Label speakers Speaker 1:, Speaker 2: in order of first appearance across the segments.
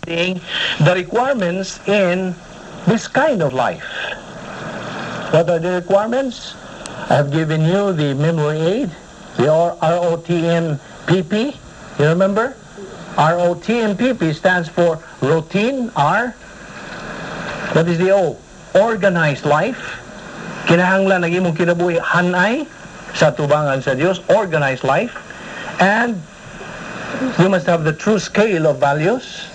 Speaker 1: the requirements in this kind of life. What are the requirements? I have given you the memory aid, the ROTMPP. You remember? ROTMPP stands for routine. R. What is the O? Organized life. Kinahanglan nag imong kinabuhi hanay sa tubangan sa Dios, organized life. And you must have the true scale of values,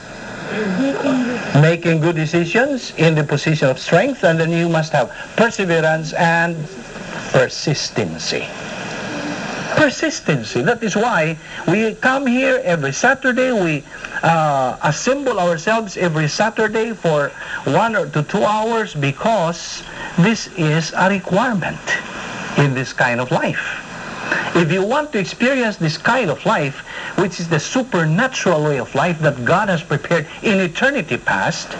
Speaker 1: making good decisions in the position of strength, and then you must have perseverance and persistency. Persistency. That is why we come here every Saturday. We assemble ourselves every Saturday for 1 to 2 hours, because this is a requirement in this kind of life. If you want to experience this kind of life, which is the supernatural way of life that God has prepared in eternity past,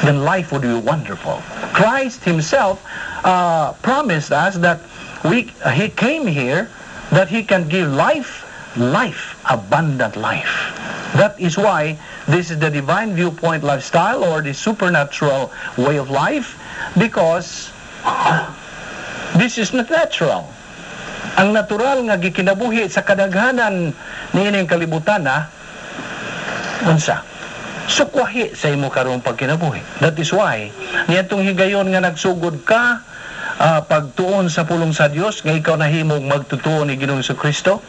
Speaker 1: then life would be wonderful. Christ himself promised us that he came here that he can give life, abundant life. That is why this is the divine viewpoint lifestyle, or the supernatural way of life, because this is not natural. Ang natural nga gikinabuhi sa kadaghanan niining kalibutan unsa? Sukwahi sa imo karong pagkinabuhi. That is why niyadtong higayon nga nagsugod ka pagtuon sa pulong sa Dios, nga ikaw nahimong magtutuo ni Ginoong Kristo,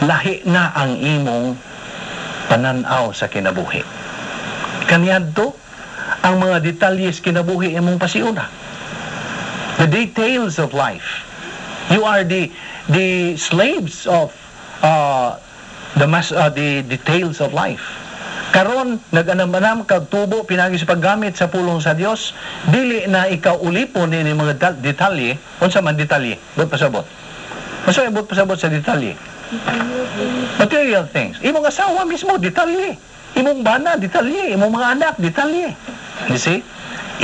Speaker 1: lahi na ang imong pananaw sa kinabuhi. Kaniadto ang mga detalyes kinabuhi imong pasiuna. The details of life. You are the slaves of the details of life. Karon nag-anam-anam kag tubo pinagi sa paggamit sa pulong sa Dios, dili na ikaw ulipon ni mga detalye. Unsa man detalye? Bot pasabot. Unsa bot pasabot sa detalye? Material things. Imong asawa mismo detalye. Imong bana detalye, imong mga anak detalye. You see?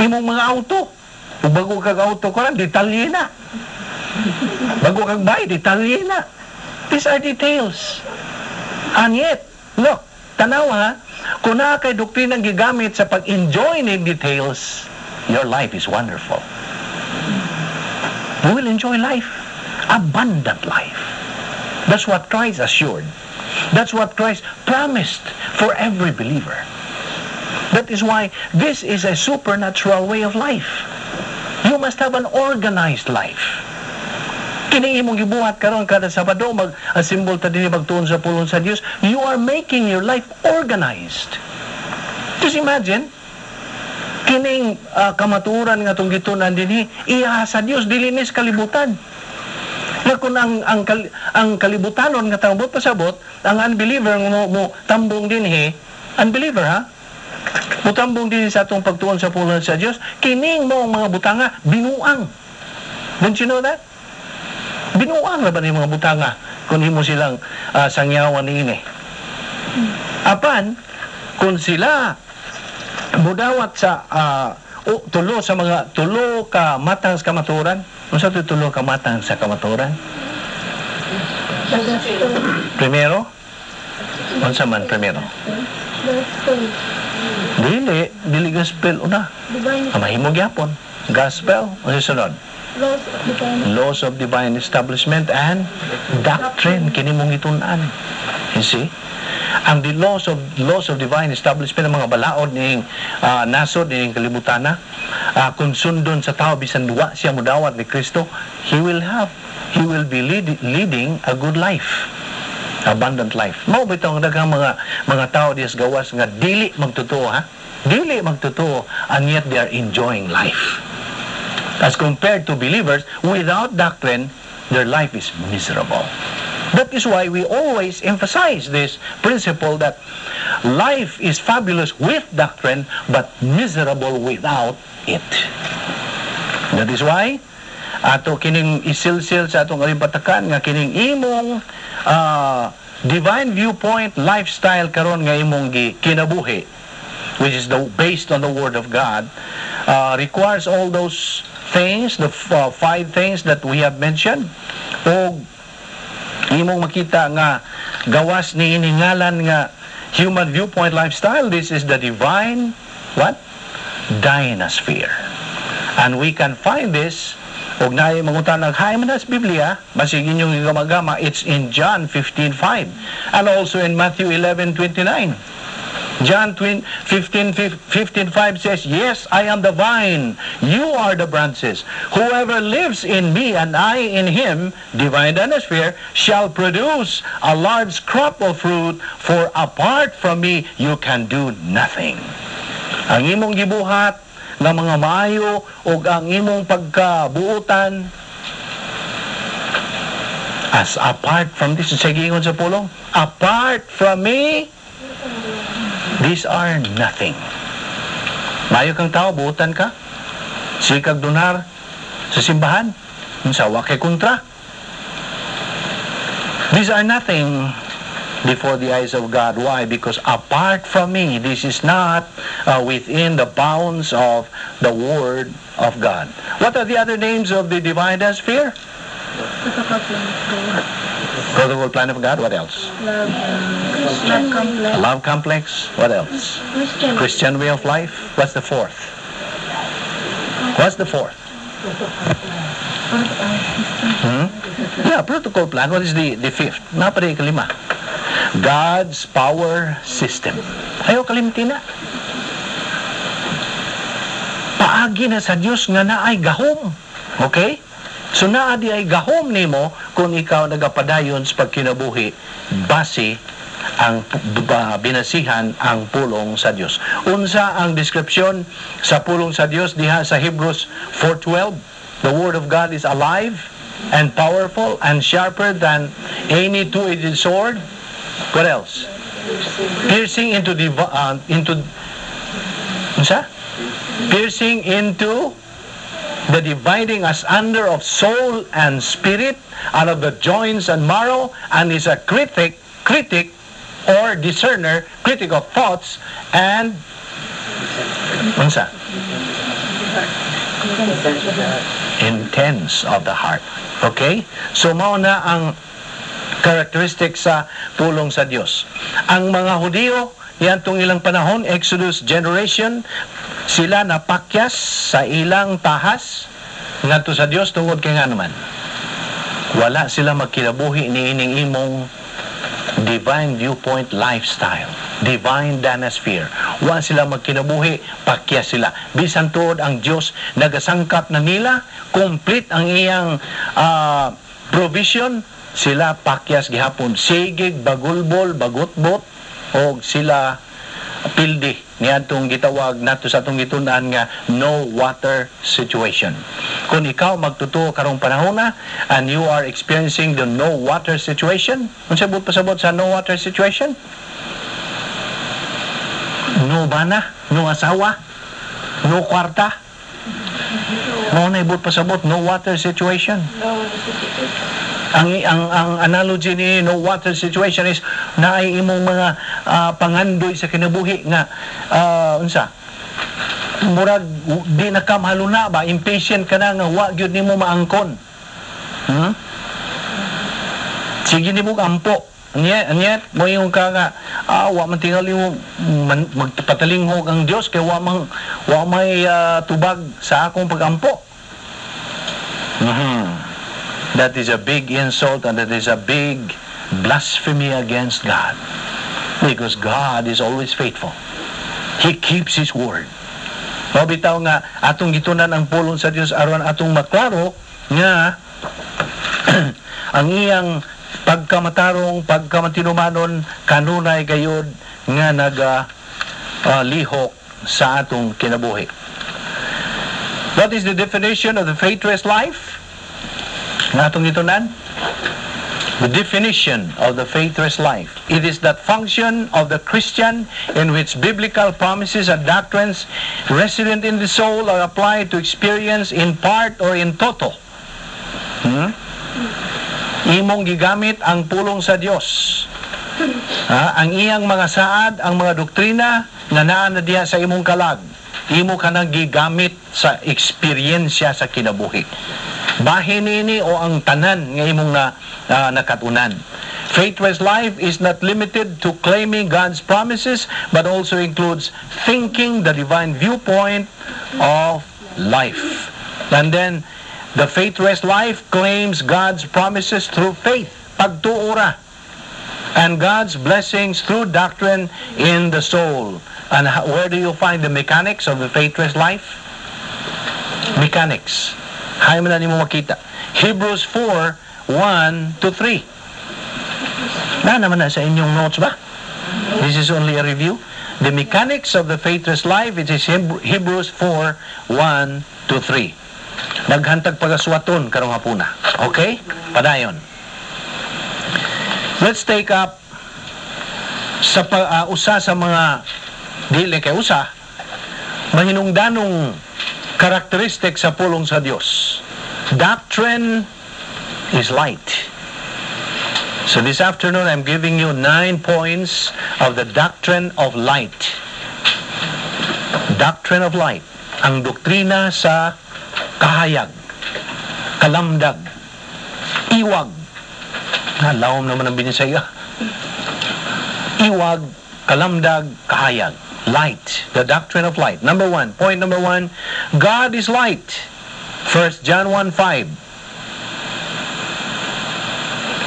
Speaker 1: Imong mga auto. Ug bago kag auto ko ran detalye na. Bago kag bay detalye na. These are details. And yet, look, tanaw ha, kung na kay doktrinang gigamit sa pag-enjoy ng details, your life is wonderful. You will enjoy life, abundant life. That's what Christ assured. That's what Christ promised for every believer. That is why this is a supernatural way of life. You must have an organized life. Kini imong gibuhat karon kada Sabado, mag-assemble ta dinhi magtuon sa pulong sa Dios. You are making your life organized. Just imagine, kining kamaturan nga tong gitunan dinhi, iya sa Dios dili ni sa kalibutan. Nga kung ang kalibutanon nga tambot pasabot, ang unbeliever mo tambong dinhi, unbeliever ha? Mo tambong dinhi sa atong pagtuon sa pulong sa Dios, kining mo mga butanga binuang. Don't you know that? Binuang na ba ni mga butanga kung mo silang sangyawan ini? Apan, kung sila mudawat sa tulo ka matang sa kamaturan, kung sa tulo ka matang sa kamaturan? Primero? Kung sa man primero? Dili gospel una. Mahimog yapon. Gospel, o sunod? Laws of divine establishment and doctrine. Kini mong itunan. You see? Ang the laws of divine establishment, ang mga balaod ning nasod ning kalibutan kung sundon sa tao bisan duwa siya mudawat ni Kristo, he will be leading a good life, abundant life. Mao bitaw daghang mga tao dias gawas nga dili magtotoo dili magtotoo, and yet they are enjoying life. As compared to believers without doctrine, their life is miserable. That is why we always emphasize this principle that life is fabulous with doctrine, but miserable without it. That is why ato kining isilsil sa atong alimpatakan nga kining imong divine viewpoint lifestyle karon nga imong kinabuhi, which is based on the Word of God, requires all those things, the 5 things that we have mentioned. O imong makita nga gawas ni iningalan nga human viewpoint lifestyle, this is the divine, what? Dynasphere. And we can find this, og na mangutan naghaim na sa Biblia, basig inyong gama-gama, it's in John 15:5, and also in Matthew 11:29. John 15:5 says, yes, I am the vine, you are the branches. Whoever lives in me and I in him, divine Dynasphere, shall produce a large crop of fruit, for apart from me, you can do nothing. Ang imong gibuhat ng mga maayo o ang imong pagkabuutan, as apart from this, sa gingon sa pulong, apart from me, these are nothing. Mayo kang tao, buutan ka, sikag donar sa simbahan, sawa kay kontra. These are nothing before the eyes of God. Why? Because apart from me, this is not within the bounds of the Word of God. What are the other names of the divine Dynasphere? Protocol plan of God. What else?
Speaker 2: Love complex.
Speaker 1: Love complex. What else? Christian way of life. What's the fourth? What's the fourth? Yeah, protocol plan. What is the fifth? Napari kalima. God's power system. Ayaw kalimti na. Paagi na sa Diyos nga na ay gahom. Okay? So naadi ay gahom nimo kung ikaw nagapadayon sa pagkinabuhi base ang binasihan ang pulong sa Diyos. Unsa ang description sa pulong sa Diyos diha sa Hebrews 4:12? The Word of God is alive and powerful and sharper than any two-edged sword. What else? Piercing into the dividing asunder of soul and spirit, out of the joints and marrow, and is a critic or discerner, critic of thoughts and intents of the heart. Okay? So mao na ang characteristic sa pulong sa Diyos. Ang mga Hudyo, yan tong ilang panahon, Exodus generation, sila napakyas sa ilang tahas ngadto sa Dios tungod kay nga naman wala sila magkinabuhi niining imong divine viewpoint lifestyle, divine Dynasphere. Wala sila magkinabuhi, pakyas sila. Bisan tuod ang Dios nagasangkap na nila, complete ang iyang provision, sila pakyas gihapon, sigig, bagulbol, bagutbot, o sila pildi niadtong gitawag nato sa atong gitunan nga no water situation. Kung ikaw magtutuo karong panahon na and you are experiencing the no water situation, unsa bud pasabot sa no water situation? No bana, no asawa, no kwarta. Mo na ibut pasabot no water situation. Ang analogy ni no water situation is naay imong mga pangandoy sa kinabuhi nga unsa murag di na ka mahaluna ba, impatient ka na nga wa gyud nimo maangkon. Sige nimo ampo anyet mo yung ka nga wa man tingali mo magpatalinghog ang Dios kay wa may tubag sa akong pagampo. That is a big insult and that is a big blasphemy against God. Because God is always faithful. He keeps His word. Mabitaw nga, atong gitunan ang pulong sa Diyos aron atong maklaro nga ang iyang pagkamatarong, pagkamatinumanon, kanunay gayod nga nagalihok sa atong kinabuhi. What is the definition of the faithless life? Natong gitunan? The definition of the faithless life. It is that function of the Christian in which biblical promises and doctrines resident in the soul are applied to experience in part or in toto. Imong gigamit ang pulong sa Dios. Ang iyang mga saad, ang mga doktrina nga naa na diha sa imong kalag. Imo ka nang gigamit sa eksperyensya sa kinabuhi. Bahin nini o ang tanan nga imong nakatunan. Faithless life is not limited to claiming God's promises, but also includes thinking the divine viewpoint of life. And then, the faithless life claims God's promises through faith, pagtuura, and God's blessings through doctrine in the soul. And where do you find the mechanics of the faithless life? Mechanics. Hay mo na mo makita. Hebrews 4, 1 to 3. Na naman na sa inyong notes ba? This is only a review. The mechanics of the faithless life, it is Hebrews 4, 1 to 3. Naghantag pagaswaton karong hapuna. Okay? Padayon. Let's take up sa usa sa mga dili kay usa mahinungdanong karakteristik sa pulong sa Dios. Doctrine is light. So this afternoon, I'm giving you 9 points of the doctrine of light. Doctrine of light. Ang doktrina sa kahayag, kalamdag, iwag. Lawom naman ang binisaya. Iwag, kalamdag, kahayag. Light. The doctrine of light. Number 1. Point number 1. God is light. 1 John 1:5.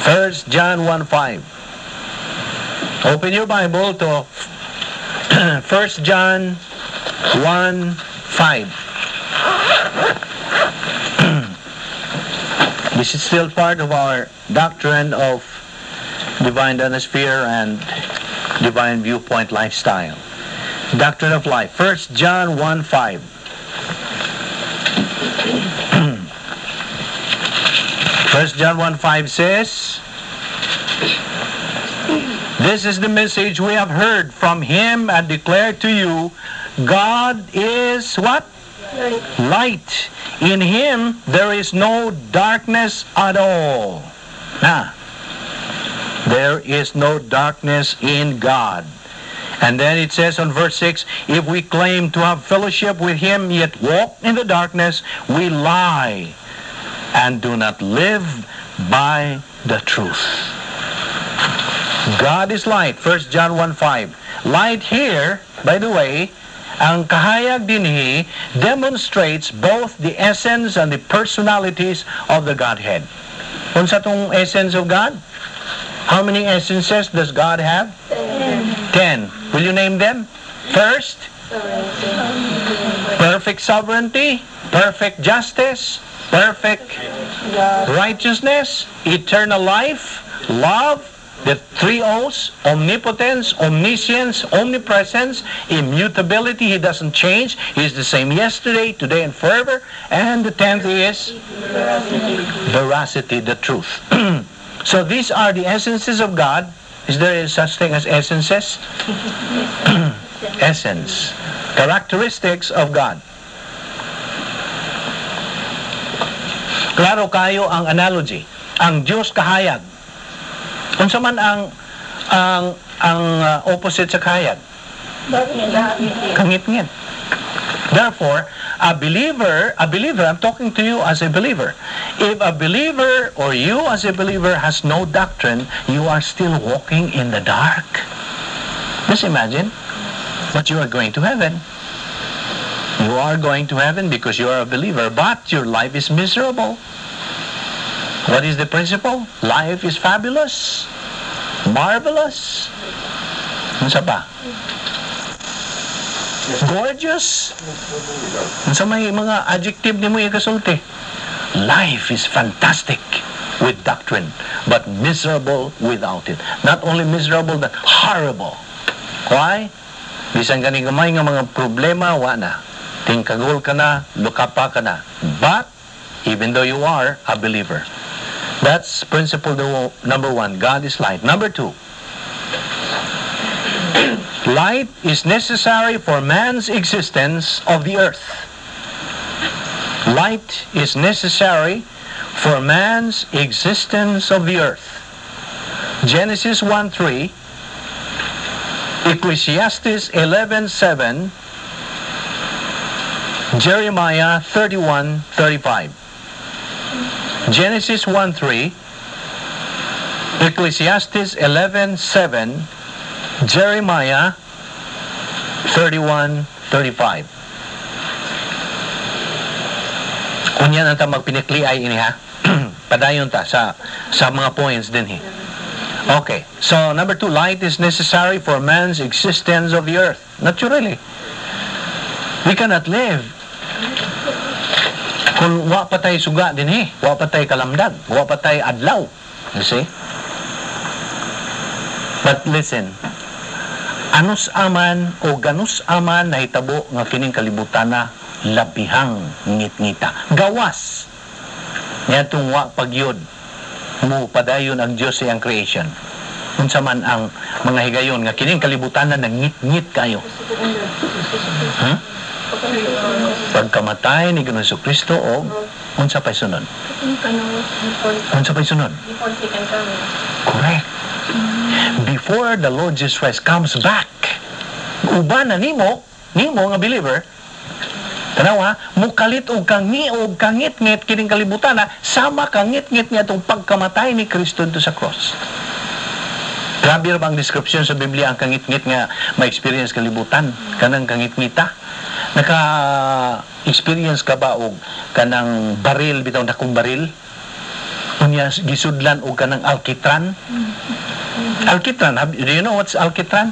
Speaker 1: 1 John 1:5. Open your Bible to 1 John 1:5. This is still part of our doctrine of divine Dynasphere and divine viewpoint lifestyle. Doctrine of life. 1 John 1:5. 1 John 1:5 says, "This is the message we have heard from him and declared to you. God is" what? Light. In him there is no darkness at all. There is no darkness in God. And then it says on verse 6, "If we claim to have fellowship with him, yet walk in the darkness, we lie and do not live by the truth." God is light. 1 John 1:5. Light here, by the way, ang kahayag dinhi demonstrates both the essence and the personalities of the Godhead. Unsa tong essence of God? How many essences does God have? 10. Will you name them? First, perfect sovereignty, perfect justice, perfect righteousness, eternal life, love, the 3 O's, omnipotence, omniscience, omnipresence, immutability. He doesn't change. He's the same yesterday, today, and forever. And the 10th is veracity, the truth. So these are the essences of God. Is there such thing as essences? Essence. Characteristics of God. Klaro kayo ang analogy. Ang Diyos kahayag. Unsa man ang opposite sa kahayag? Kangit-ngit. Therefore, a believer, I'm talking to you as a believer. If a believer or you as a believer has no doctrine, you are still walking in the dark. Just imagine, but you are going to heaven. You are going to heaven because you are a believer, but your life is miserable. What is the principle? Life is fabulous, marvelous, ano pa? Gorgeous. Sa may mga adjective ni mo ikasulti. Life is fantastic with doctrine, but miserable without it. Not only miserable, but horrible. Why? Bisan gani gamay nga mga problema, wala. Tingkagol ka na, lukapa ka na. But, even though you are a believer. That's principle number 1. God is light. Number 2. Light is necessary for man's existence of the earth. Light is necessary for man's existence of the earth. Genesis 1:3, Ecclesiastes 11:7, Jeremiah 31:35. Genesis 1:3, Ecclesiastes 11:7, Jeremiah 31:35. Kung yan ang magpinikli ay ini ha. Padayon ta sa mga points din he. Okay. So number 2, light is necessary for man's existence of the earth. Naturally. We cannot live kung wa pa tay suga din he, wa pa tay kalamdag, wa pa tay adlaw. You see? But listen, anus aman o ganus aman na hitabo nga kining kalibutan na labihang ngit-ngita. Gawas niya itong wa pagyod mo padayon ang Diyos sa iyang creation. Unsa man ang mga higayon nga kining kalibutan na ngit-ngit kayo. Pagkamatay ni Ginoong Kristo o unsa pa'y sunod? Unsa pa'y sunod? Correct. Before the Lord Jesus Christ comes back, uban na nimo nga believer, tanawa, mukalit og kangiog kangit-ngit kining kalibutan na sama kangit-ngit niya itong pagkamatay ni Kristo dito sa cross. Grabe ba ang description sa Biblia ang kangit-ngit nga ma-experience kalibutan, kanang kangit-ngita? Naka-experience ka ba og kanang baril, bitaw na kong baril? Unya gisudlan og kanang alkitran? Alkitran, do you know what's alkitran?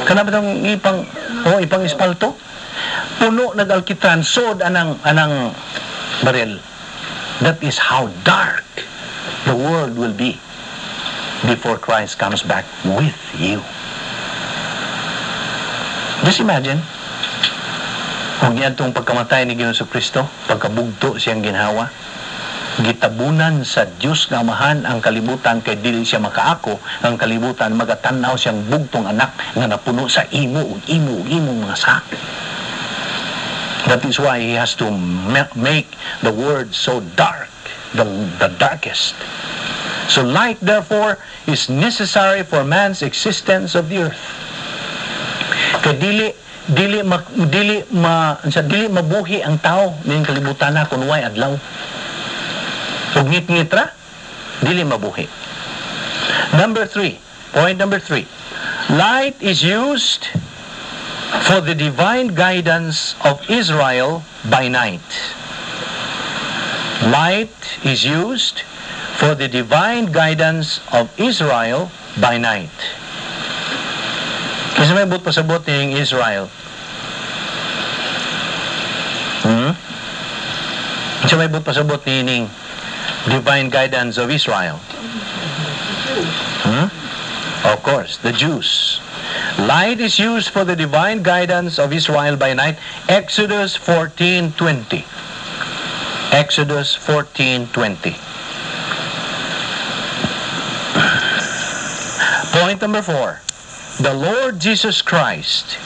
Speaker 1: Kana ba itong ipang espalto? Puno nag-alkitran, sod anang baril. That is how dark the world will be before Christ comes back with you. Just imagine, kung yan itong pagkamatay ni Ginoong Kristo, pagkabugto siyang ginhawa, gitabunan sa Diyos nga Amahan ang kalibutan kay dili siya makaako ang kalibutan, magatanaw siyang bugtong anak nga napuno sa imo mga sak. That is why He has to make the word so dark, the darkest. So light, therefore, is necessary for man's existence of the earth. Kay dili mabuhi ang tao ning kalibutan na kun way adlaw. Ug ngit-ngit ra, dili mabuhi. Point number 3. Light is used for the divine guidance of Israel by night. Light is used for the divine guidance of Israel by night. Kasi may pasabot ng Israel. Kasi may pasabot ng divine guidance of Israel. Of course, the Jews. Light is used for the divine guidance of Israel by night. Exodus 14:20. Exodus 14:20. Point number 4. The Lord Jesus Christ,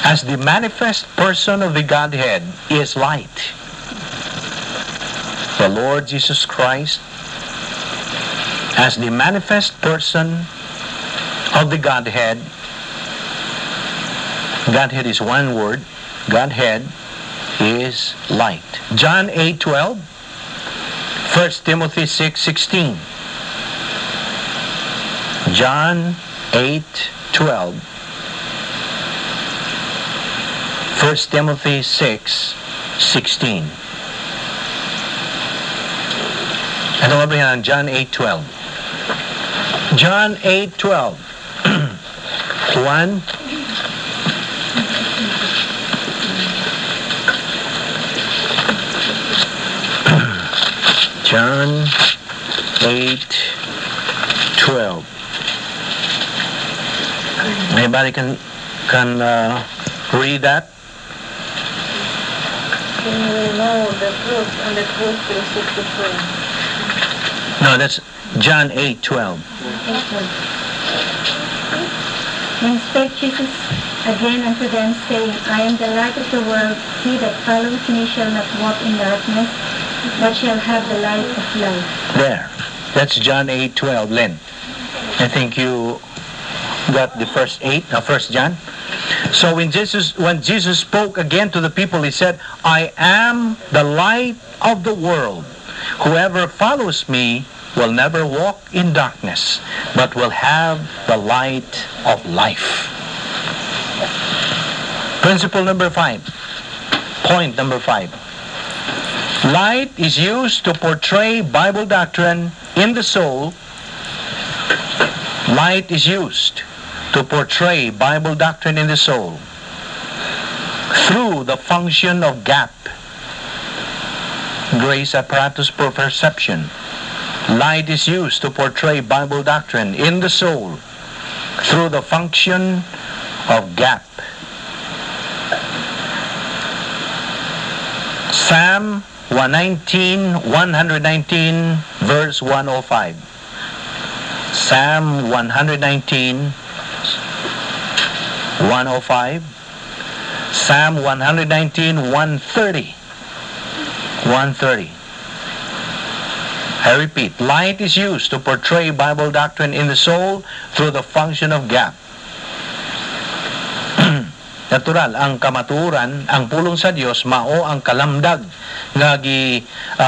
Speaker 1: as the manifest person of the Godhead, is light. The Lord Jesus Christ, as the manifest person of the Godhead. Godhead is one word. Godhead is light. John 8:12, 1 Timothy 6:16. John 8:12, 1 Timothy 6:16. Ano ba yan? John 8:12. John 8:12. 1. John 8:12. Anybody can read that?
Speaker 2: Then you will know the truth, and the truth will set you free.
Speaker 1: No, that's John 8:12.
Speaker 3: Then spake Jesus again unto them, saying, I am the light of the world. He that follows me shall not walk in darkness, but shall have the light of life.
Speaker 1: There. That's John 8:12, Len. I think you got the first 1 John. So when Jesus spoke again to the people, He said, I am the light of the world. Whoever follows me will never walk in darkness, but will have the light of life. Principle number 5. Point number 5. Light is used to portray Bible doctrine in the soul. Light is used to portray Bible doctrine in the soul through the function of gap, grace apparatus for perception. Light is used to portray Bible doctrine in the soul through the function of gap. Psalm 119, verse 105. Psalm 119, 105. Psalm 119, 130. 130. I repeat, light is used to portray Bible doctrine in the soul through the function of gap. Natural, ang kamaturan, ang pulong sa Dios mao ang kalamdag nga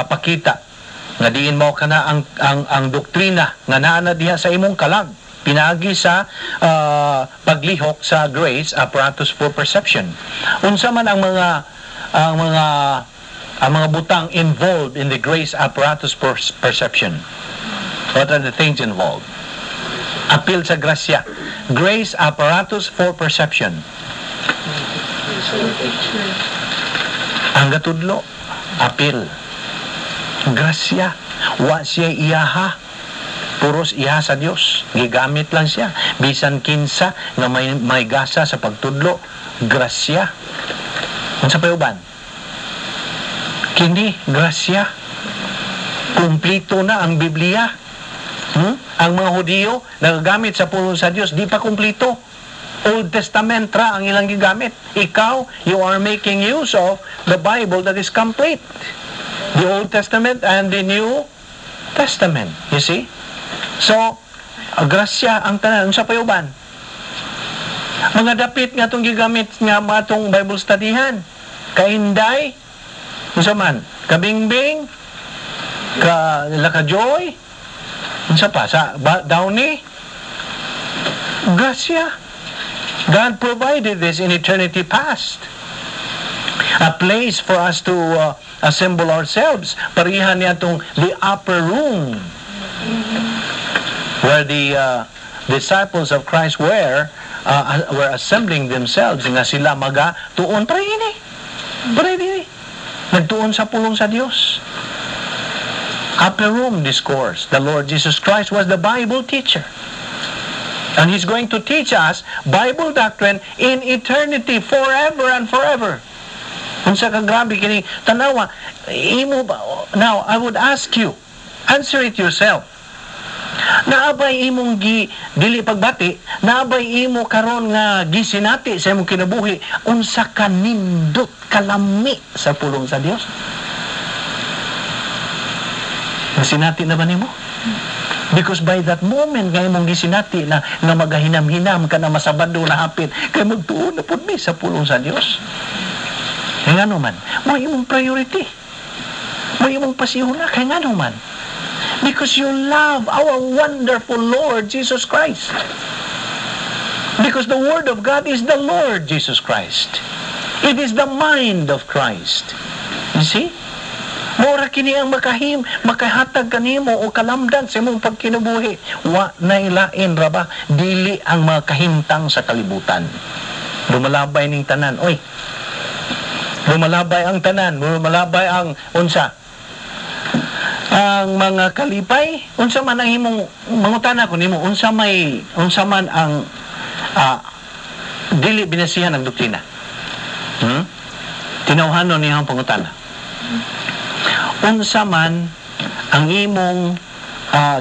Speaker 1: pakita nga diin mo kana ang doktrina nga naa na diha sa imong kalag pinaagi sa paglihok sa grace apparatus for perception. Unsa man ang mga butang involved in the grace apparatus for perception? What are the things involved? Appeal sa grasya. Grace apparatus for perception. Ang gatudlo, appeal. Grasya. Wa siya iyaha. Puros iha sa Dios. Gigamit lang siya. Bisan kinsa nga may gasa sa pagtudlo. Grasya. Unsa pa uban? Kini, grasya. Kumplito na ang Biblia. Ang mga Hudiyo, nagagamit sa pulong sa Dios, di pa kumplito. Old Testament ra ang ilang gigamit. Ikaw, you are making use of the Bible that is complete. The Old Testament and the New Testament. You see? So, grasya ang tanan. Unsa pa uban? Mga dapit nga itong gigamit nga mga itong Bible studyhan. Kainday, unsa man? Kabingbing, lakajoy, unsa pa? Sa downy? Grasya. God provided this in eternity past. A place for us to assemble ourselves. Parihan niya itong the upper room where the disciples of Christ were assembling themselves nga sila tuon parini. Nagtuon sa pulong sa Dios. Upper room discourse. The Lord Jesus Christ was the Bible teacher. And He's going to teach us Bible doctrine in eternity, forever and forever. Unsa ka grabe kini tanawa imo ba? Now I would ask you, answer it yourself. Naabay imong dili pagbati, naabay imo karon nga gisinati sa imong kinabuhi unsa ka nindot kalami sa pulong sa Dios? Gisinati na ba nimo? Because by that moment nga imong gisinati na magahinam-hinam ka na masabado na hapit kay magtuon na pud mi sa pulong sa Dios. Kaya nga naman, mo imong priority. Mo imong pasihuna kaya nga naman. Because you love our wonderful Lord Jesus Christ. Because the Word of God is the Lord Jesus Christ. It is the mind of Christ. You see? Mora kini ang makahatag kanimo o kalamdan sa imong pagkinabuhi. Wa nailain ra ba dili ang mga kahimtang sa kalibutan. Lumalabay ning tanan. Oy. Lumalabay ang tanan, lumalabay ang unsa? Ang mga kalipay, unsa man ang imong mangutana ko nimo, unsa man ang dili binasihan ang doktrina. Tinawhanon niya ang pangutana. Unsa man ang imong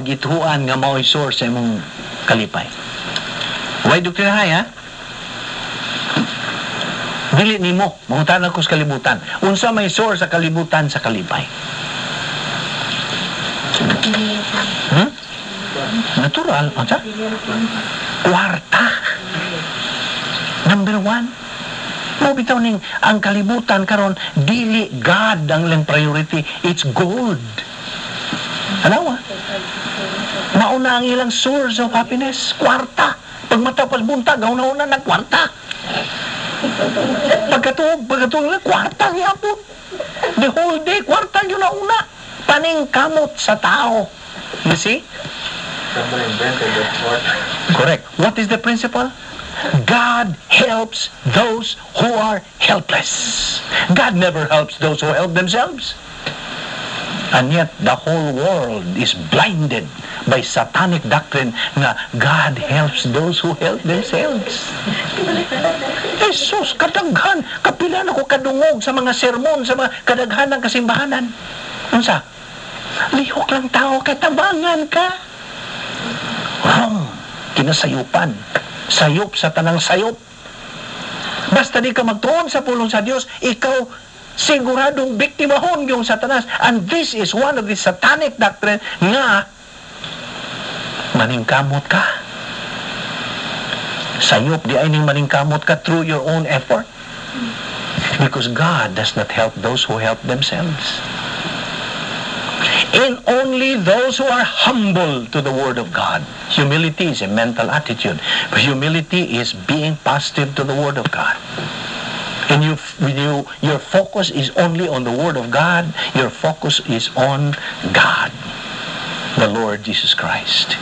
Speaker 1: gituan nga mao'y source sa imong kalipay. Why doktrina hay, ha? Dili nimo, mangutana ko sa kalibutan. Unsa may source sa kalibutan sa kalipay? Natural, unsa? Kwarta. Number 1. Mo bitaw ning ang kalibutan karon dili God ang ilang priority, it's gold. Anawa? Mauna ang ilang source of happiness, kwarta. Pag matapos buntag, gauna-una ng kwarta. Pagkatuog na, kwarta yapon. The whole day, kwarta yun na una. Paningkamot sa tao. You see?
Speaker 4: Someone invented that word.
Speaker 1: Correct. What is the principle? God helps those who are helpless. God never helps those who help themselves. And yet, the whole world is blinded by satanic doctrine na God helps those who help themselves. Jesus, kadaghan, kapilan ako kadungog sa mga sermon, sa mga kadaghan ng kasimbahanan. Unsa? Lihok lang tao, katabangan ka. Wrong. Kinasayupan. Sayop sa tanang sayop. Basta di ka magtuon sa pulong sa Diyos, ikaw siguradong biktimahon yung Satanas. And this is one of the satanic doctrine nga maningkamot ka. Sayop di ay ning maningkamot ka through your own effort. Because God does not help those who help themselves. And only those who are humble to the Word of God. Humility is a mental attitude. But humility is being positive to the Word of God. And your focus is only on the Word of God. Your focus is on God, the Lord Jesus Christ.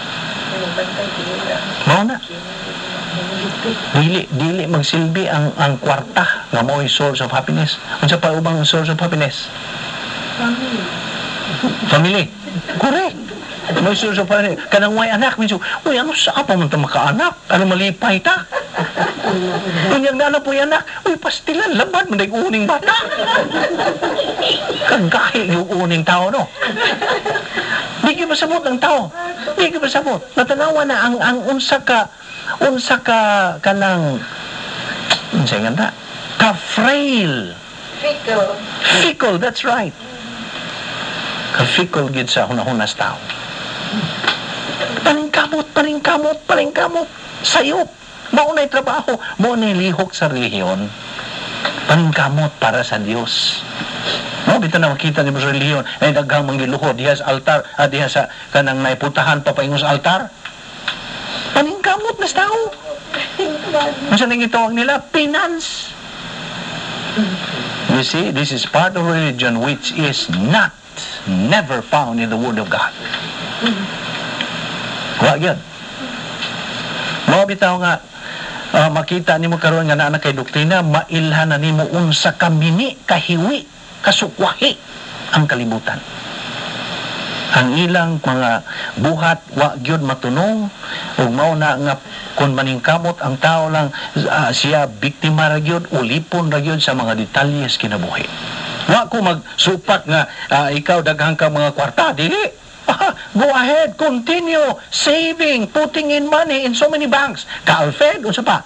Speaker 1: Mao na. Dili magsilbi ang kwarta nga mo'y source of happiness. Unsa pa ubang source of happiness? Family. Correct. May source of happiness. Kanang may anak, minsan, uy, ano sa apa man ta makaanak? Ano malipay ta? Kunyang na po yung anak, uy, pastilan, laban, manday uning bata. Kagahi yung uning tao, no? Di ka masabot ng tao. Di ka masabot. Natanawa na ang unsa ka kanang unsa nga ka frail. Fickle, that's right. Ka fickle gid sa hunahunas tao. Paningkamot. Sayop. Maunay trabaho. Maunay lihok sa relihiyon. Paningkamot para sa Diyos. No, bito na makita ni mo sa relihiyon. Ay daghang manggiluhod. Diha sa altar. Diha sa kanang naiputahan papaingos sa altar. Paningkamot na tao. Masa nang itawag nila? Finance. You see, this is part of religion which is never found in the Word of God. Wag yun. Mga bitaw nga, makita ni mo karon nga na kay doktrina, mailhan na ni mo unsa kamini, kahiwi, kasukwahi ang kalibutan. Ang ilang mga buhat, wag yun matunong, ug mao na nga kung maningkamot ang tao lang, siya biktima ra gyud, ulipon ra gyud sa mga detalyes kinabuhi. Wa ko magsupat nga ikaw daghang ka mga kwarta, dili. Go ahead, continue saving, putting in money in so many banks. Ka-Alfed, unsa pa?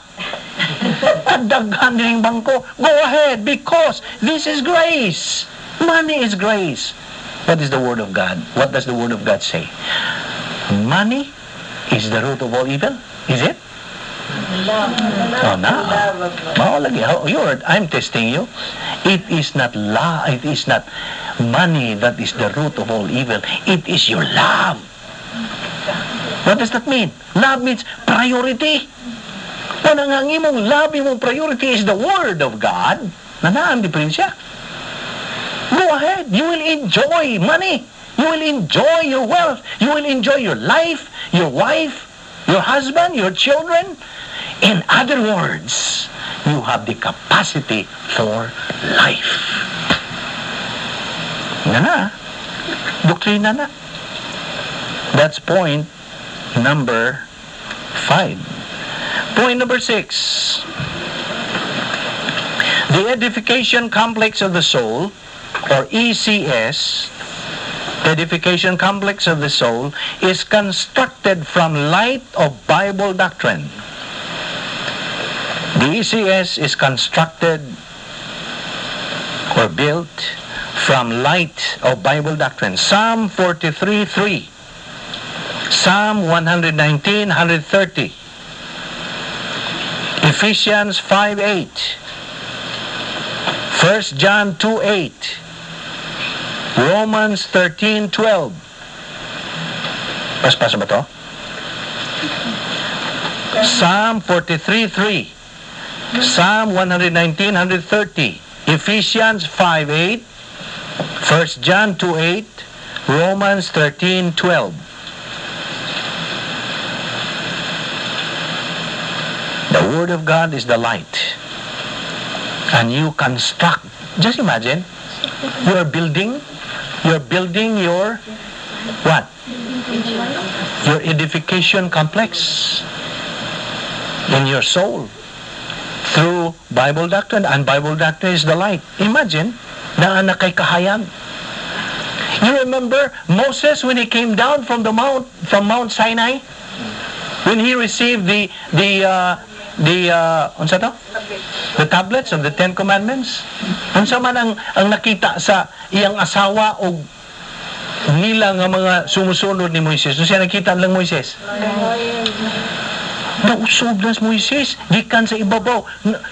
Speaker 1: Kadaghan ning bangko. Go ahead, because this is grace. Money is grace. What is the Word of God? What does the Word of God say? Money is the root of all evil. Is it? Oh, no. I'm testing you. It is not money that is the root of all evil. It is your love. What does that mean? Love means priority. Kung ang imong love, imong priority is the Word of God, nanaan diferensya. Go ahead. You will enjoy money. You will enjoy your wealth. You will enjoy your life, your wife, your husband, your children. In other words, you have the capacity for life. Na. Doktrina na. That's point number 5. Point number 6. The edification complex of the soul, or ECS, the edification complex of the soul, is constructed from light of Bible doctrine. The ECS is constructed or built from light of Bible doctrine. Psalm 43:3, Psalm 119, 130, Ephesians 5:8, 1 John 2:8, Romans 13:12, Paspasa ba to? Psalm 43:3, Psalm 119, 130, Ephesians 5:8, 1 John 2:8, Romans 13:12. The Word of God is the light. And you construct. Just imagine, you're building your what? Your edification complex in your soul through Bible doctrine, and Bible doctrine is the light. Imagine, na anak kay kahayag. You remember Moses when he came down from Mount Sinai, when he received the tablets of the Ten Commandments. Unsa man ang nakita sa iyang asawa o nila nga mga sumusunod ni Moises. So siya nakita lang Moises. Nausog na si Moises, gikan sa ibabaw.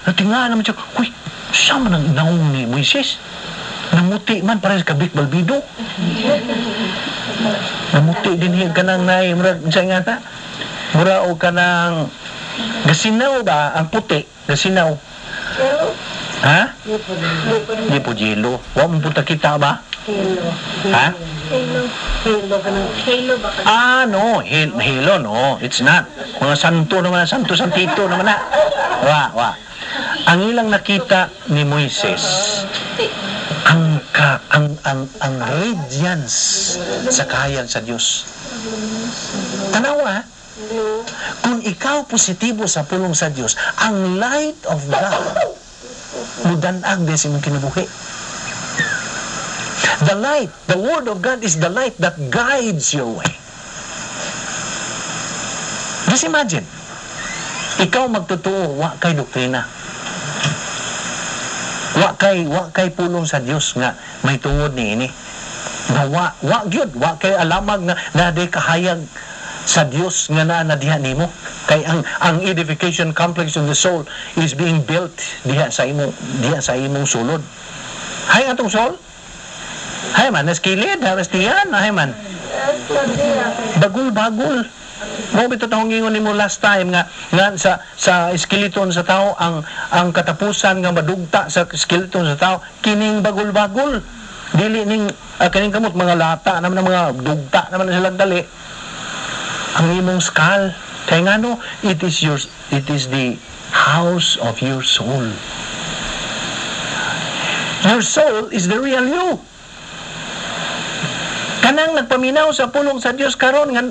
Speaker 1: Natinga naman siya, uy, saan man ang naong ni Moises? Namuti man, para sa Vic Balbido. Namuti din ka nang nai, mura ta? Mura o ka nang gasinaw ba? Ang puti, gasinaw. Ha? Di po jelo. Huwag mo punta kita ba? Ha?
Speaker 2: Halo ba?
Speaker 1: No. Halo, no. It's not. Mga santo naman, santo-santito naman na. Ang ilang nakita ni Moises, ang radiance sa kahayag sa Diyos. Tanawa, kung ikaw positibo sa pulong sa Diyos, ang light of God mudanag din sa imong kinabuhi. The light, the Word of God is the light that guides your way. Just imagine, ikaw magtotoo, wa kay doktrina. Wa kay pulong sa Dios nga may tungod niini. Nga wa gyud, wa kay alamag na naday kahayag sa Dios nga naa diha nimo. Kay ang edification complex of the soul is being built diha sa imong sulod. Hay atong soul? Hay man, naskilid, harastiyan, hay man. Bagul-bagul. Mo bitaw tawong ingon nimo last time nga sa skeleton sa tao ang katapusan nga madugta sa skeleton sa tao kining bagul-bagul. Dili ning kaning kamot mga lata naman mga dugta naman silang dali. Ang imong skull kay ngano it is the house of your soul. Your soul is the real you. Kanang nagpaminaw sa pulong sa Dios karon nga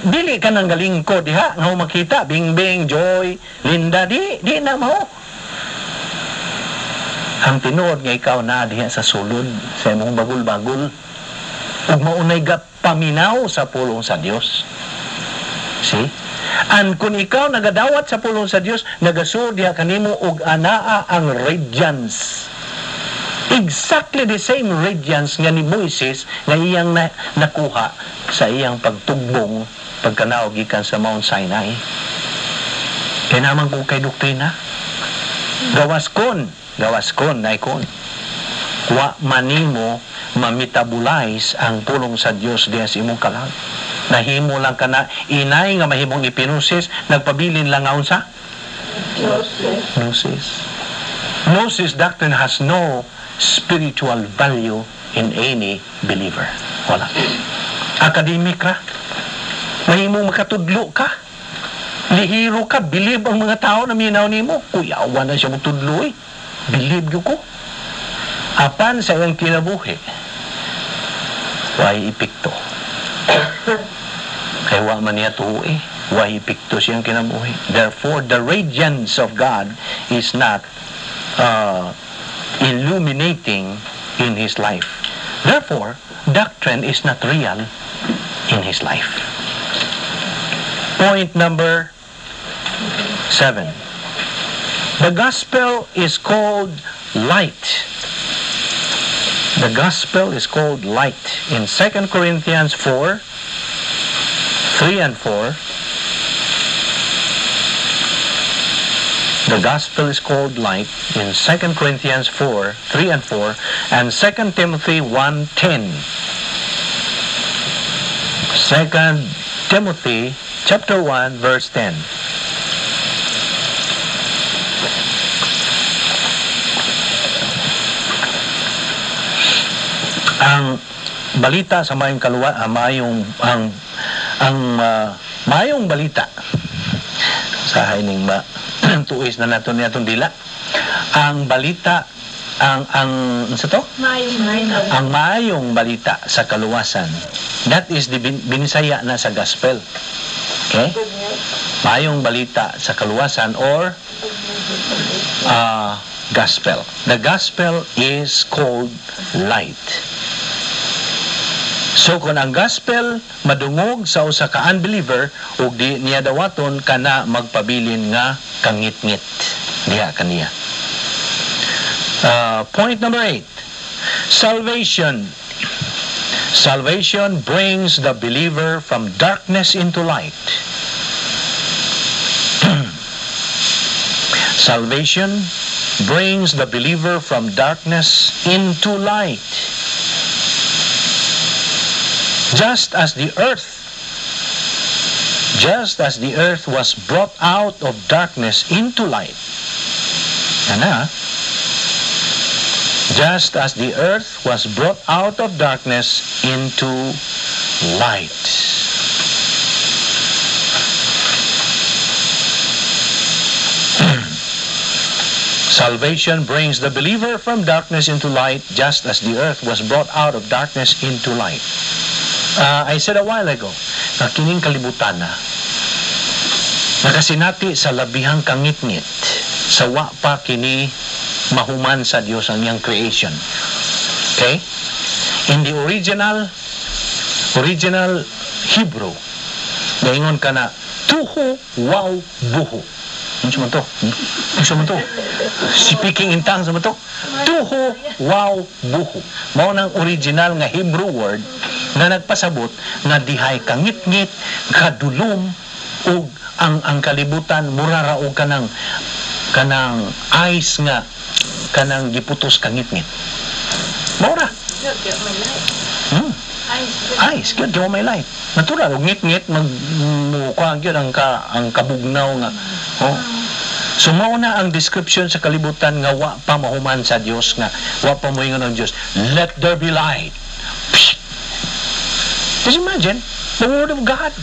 Speaker 1: dili ka nang galingkod diha nga makita Bingbing, Joy, Linda, di na mo. Ang tinuod nga ikaw na diha sa sulod sa imong bagul-bagul ug maunay paminaw sa pulong sa Dios. See? And kung ikaw nagadawat sa pulong sa Dios, nagasud diha kanimo og anaa ang radiance. Exactly the same radiance nga ni Moises nga iyang nakuha sa iyang pagtugbong pagkanaog gikan sa Mount Sinai. Kaya naman kung kay doktrina, gawaskon, naikon. Wa manimo mametabulize ang pulong sa Dios diha sa imong kalag. Nahimo lang ka na, inay nga mahimong ipinusis, nagpabilin lang nga unsa? Gnosis doctrine has no spiritual value in any believer. Wala. Academic ra. Mahimong makatudlo ka. Lihiro ka. Believe ang mga tao na minaw nimo. Kuyawa na siya magtudlo eh. Believe yun ko. Apan sa iyang kinabuhi, way ipikto. Kaya wa man niya tuho eh. Way ipikto siyang kinabuhi. Therefore, the radiance of God is not illuminating in his life. Therefore, doctrine is not real in his life. Point number 7. The gospel is called light. The gospel is called light. In 2 Corinthians 4, 3 and 4, the gospel is called light in 2 Corinthians 4, 3 and 4, and 2 Timothy 1:10. 2 Timothy chapter 1 verse 10. Ang balita sa mayong mayong balita sa hining tuis na nato niya dila. Ang balita ang mayong balita sa kaluwasan. That is the binisaya na sa gospel. Okay? Mayong balita sa kaluwasan or gospel. The gospel is called light. So kung ang gospel madungog sa usa ka unbeliever ug di niya dawaton kana magpabilin nga kangit-ngit diha kaniya. Point number 8. Salvation. Salvation brings the believer from darkness into light. Salvation brings the believer from darkness into light. Just as the earth was brought out of darkness into light. Just as the earth was brought out of darkness into light. Salvation brings the believer from darkness into light, just as the earth was brought out of darkness into light. I said a while ago, na kining kalibutan na nakasinati sa labihang kangit-ngit sa wa pa kini mahuman sa Dios ang iyang creation. Okay? In the original Hebrew, daingon ka na tuhu wow buhu. Ano man to? Speaking in tongues man to? Tuhu wow buhu. Mao nang original nga Hebrew word nga nagpasabot nga dihay kangit-ngit, kadulom ug ang kalibutan murara og kanang ice nga kanang giputos kangit-ngit. Maura. Ice, gyud mo may light. Natural og ngit-ngit magkuha gyud ang kabugnaw nga. Oh. So mao na ang description sa kalibutan nga wa pa mahuman sa Dios nga wa pa moingon ang Dios. Let there be light. Just imagine the word of God.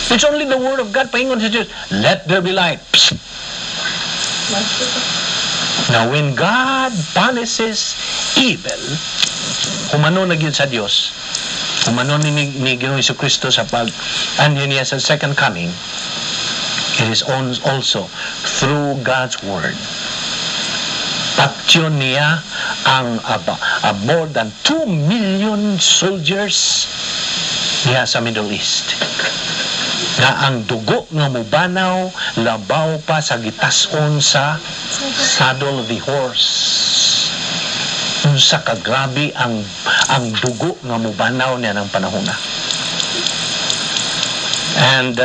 Speaker 1: It's only the word of God paingon sa Dios. Let there be light. Now when God punishes evil, humano na gyud sa Dios. Humano ni Ginoong Jesucristo sa pag-anyo niya sa second coming. It is also through God's word. Paktyon niya ang more than 2 million soldiers niya sa Middle East. Nga ang dugo nga mubanaw labaw pa sa gitason sa saddle of the horse. Unsa kagrabe ang dugo nga mubanaw niya ng panahon na. And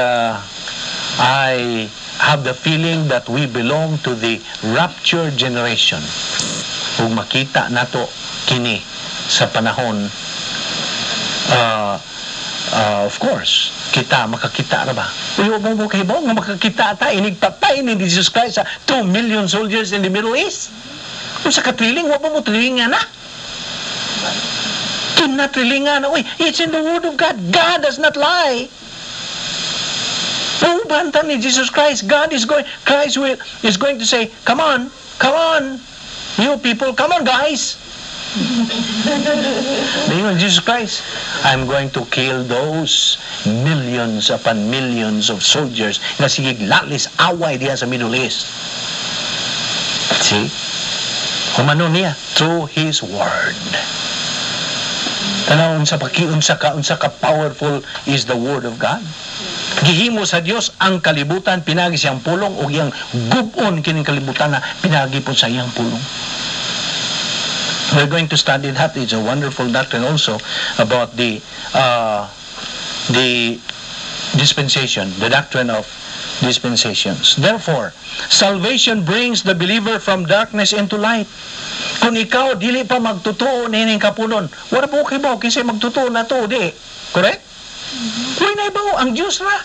Speaker 1: I have the feeling that we belong to the rapture generation. Kung makita nato kini sa panahon, of course, kita makakita na ba? Uy, huwag mo kahibaw nga makakita ta, inigpatay ni Jesus Christ sa 2 million soldiers in the Middle East. Kung sa katriling, huwag mo trilingan na. Kinatrilingan na. Uy, it's in the Word of God. God does not lie. Banta ni Jesus Christ, Christ is going to say, come on, you people, come on guys. Jesus Christ, I'm going to kill those millions upon millions of soldiers na sigig lalis away diya sa Middle East. See? Humano niya through His Word. Tanaw unsa ka powerful is the Word of God. Gihimo sa Dios ang kalibutan pinagi siyang pulong o iyang gubon kining kalibutan na pinagi po sa iyang pulong. We're going to study that. It's a wonderful doctrine also about the dispensation, the doctrine of dispensations. Therefore, salvation brings the believer from darkness into light. Kung ikaw dili pa magtutuo na ining kapunon, wala po kayo ba kasi magtutuo na to, di? Correct? Uy na
Speaker 5: ba ang Diyos ra?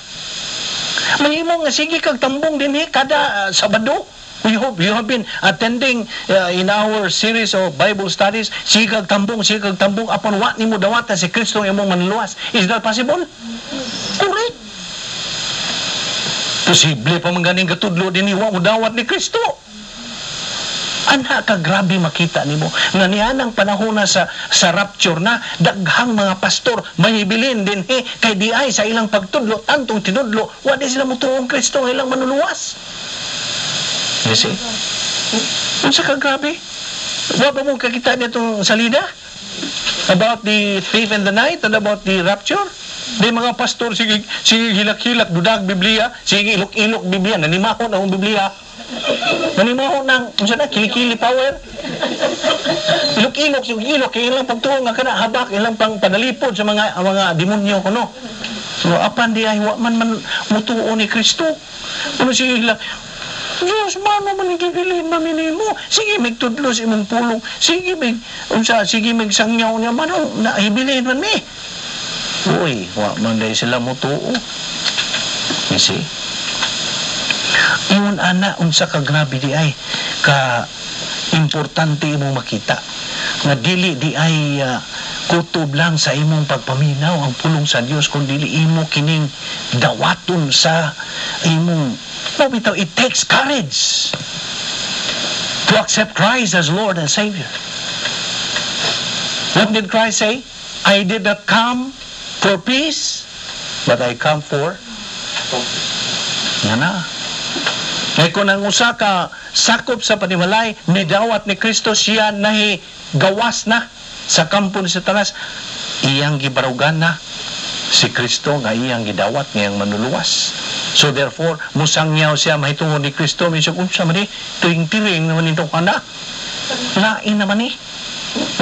Speaker 5: Mahimo nga sige kag tambong dinhi kada Sabado. We hope you have been attending in our series of Bible studies. Sige kag tambong upon wa nimo dawata si Kristo ang imong manluwas. Is that possible? Correct. Posible pa man ganing katudlo dinhi wa mo dawat ni Kristo. Ana ka grabe makita nimo nga nianang panahon na sa rapture na daghang mga pastor mahibilin din kay di ay sa ilang pagtudlo tantong tinudlo wa di sila motuong Kristo nga ilang manuluwas. You see? Unsa ka grabe? Wa ba mo kakita nitong salida about the thief in the night and about the rapture? Di mga pastor sige hilak-hilak dudag Biblia, sige ilok-ilok Biblia, nanimahon ang Biblia. Nanimahon ng unsa na kilikili power. Ilok-ilok kay ilang pagtuo nga kana habak ilang pang padalipod sa mga demonyo kuno. So apan di ay wa man mutuo ni Kristo. Ano sila Diyos, mano man nagigilin maminimo. Sige, magtudlo sa imong pulong. Sige, magsangyaw niya. Mano, naibilin man mi. Uy, wa man dahil sila mutuo. You see? Iyon, ana, unsa ka grabe di ay ka importante imong makita. Nga dili di ay kutob lang sa imong pagpaminaw ang pulong sa Dios, kundi imo kining dawaton sa imong it takes courage to accept Christ as Lord and Savior. What did Christ say? I did not come for peace, but I come for na. Ngay kung ang usa ka sakop sa panimalay, nidawat ni Kristo siya nahi gawas na sa kampo ni Satanas, iyang gibarugan na si Kristo nga iyang gidawat ngayang manuluwas. So therefore, musangyaw siya mahitungod ni Kristo. Minsan, unsa man tuwing-tiring naman itong anak. Lain naman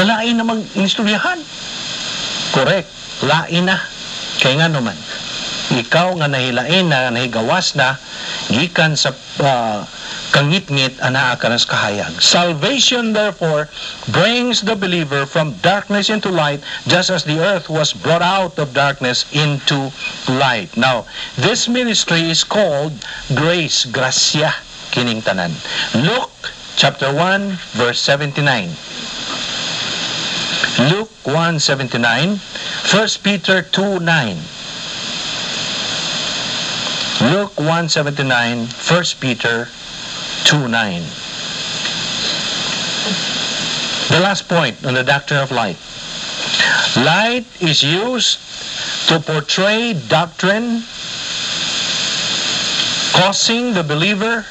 Speaker 5: Lain na mag-instoryahan. Correct. Lain na. Kaya nga naman, ikaw nga nahilain na, nahigawas na, gikan sa kangit-ngit ana ka nas kahayag. Salvation therefore brings the believer from darkness into light, just as the earth was brought out of darkness into light. Now, this ministry is called grace, gracia, kining tanan. Luke chapter 1 verse 79. Luke 1:79, 1 Peter 2:9. Luke 1:79, 1 Peter 2:9. The last point on the doctrine of light. Light is used to portray doctrine, causing the believer,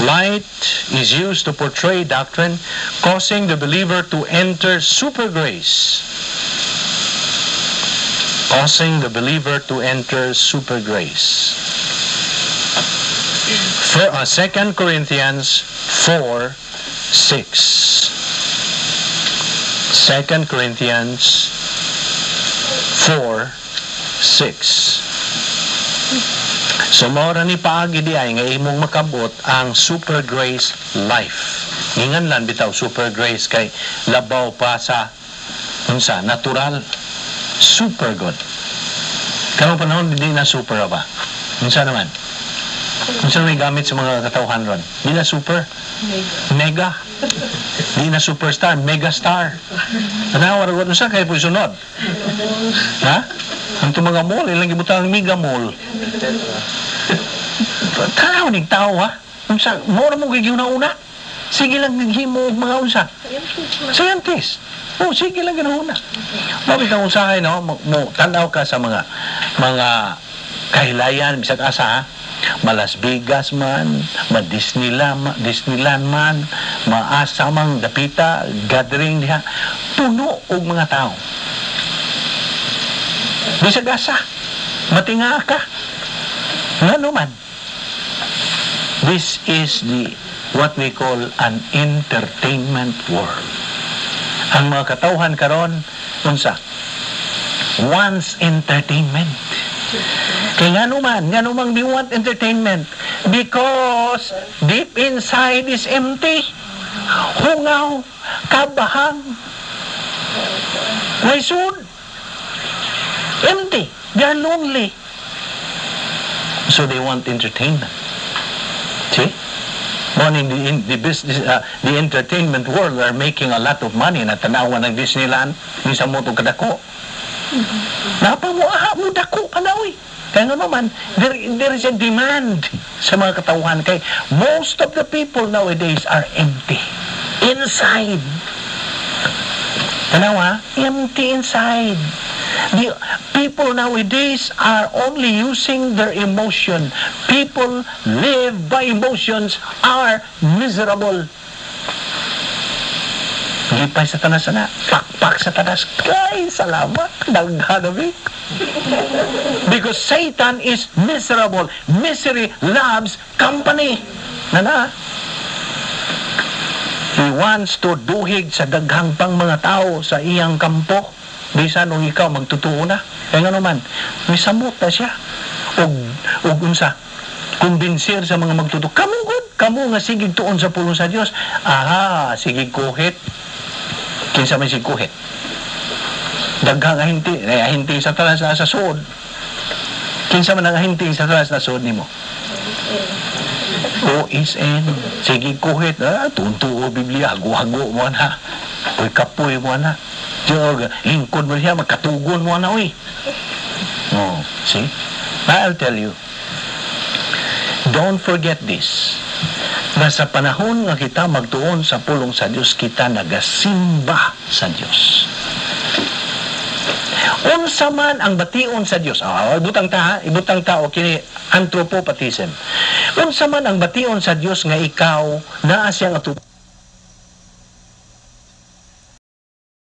Speaker 5: light is used to portray doctrine, causing the believer to enter supergrace. Causing the believer to enter supergrace. 2 Corinthians 4:6. 2 Corinthians 4:6. So mao ra ni paagi di ay nga imong makabot ang super grace life. Ingan lang bitaw super grace kay labaw pa sa unsa natural super good. Karong panahon di na super ba? Unsa naman? Unsa may gamit sa mga katawhan ron? Di na super? Mega. Di na superstar, mega star. Ano wala ko sa kay pusunod? Ha? Ang mga mall, ilang gibutang mega mall. Tao ning tao ha. Unsa mo ra mo gyud una? Sige lang naghimo mga unsa. Scientist. Oh, sige lang ganauna. Mabit ang usahay no, mo tanaw ka sa mga kahilayan bisag asa ha. Malas Vegas man, Disneyland man, maasa mang dapita, gathering diha, puno og mga tao. Bisag asa, matinga ka. Ngano man. This is what we call an entertainment world. Ang mga katawhan karon unsa? Once entertainment. Kaya nga naman they want entertainment because deep inside is empty. Hungaw, kabahang, may sud. Empty. They are lonely. So they want entertainment. See? Morning in the business, the entertainment world are making a lot of money na tanawan ng Disneyland, minsan mo itong kadako. Napamuaha mo dako ka na, uy. Kaya nga naman, there is a demand sa mga katauhan. Kaya most of the people nowadays are empty. Inside. Tanawa, empty inside. The people nowadays are only using their emotion. People live by emotions, are miserable. Lipay sa tanas na, pakpak sa tanas. Kay, salamat, naghanawik. Because Satan is miserable. Misery loves company. Nana? He wants to duhig sa daghang pang mga tao sa iyang kampo. Bisan nung ikaw magtutuo na. Kaya nga naman, may samot na siya. O unsa, kumbinsir sa mga magtutuo. Kamu nga sigig tuon sa pulong sa Diyos. Aha, sigig kuhit. Kinsa man sigig kuhit. Daghang ahinti sa talas na sa suod. Kinsa man ang ahinti sa talas na suod nimo. OSN, sigig kuhit. Tuntuo Biblia, hago-hago mo na. Uy, kapoy mo na. Diyog, lingkod mo siya, magkatugon mo na, uy. Oh, see? I'll tell you. Don't forget this. Na sa panahon nga kita magtuon sa pulong sa Diyos, kita nagasimba sa Diyos. Unsa man ang bation sa Diyos. Ibutang ta, o kini anthropopathism. Unsa man ang bation sa Diyos nga ikaw naa siyang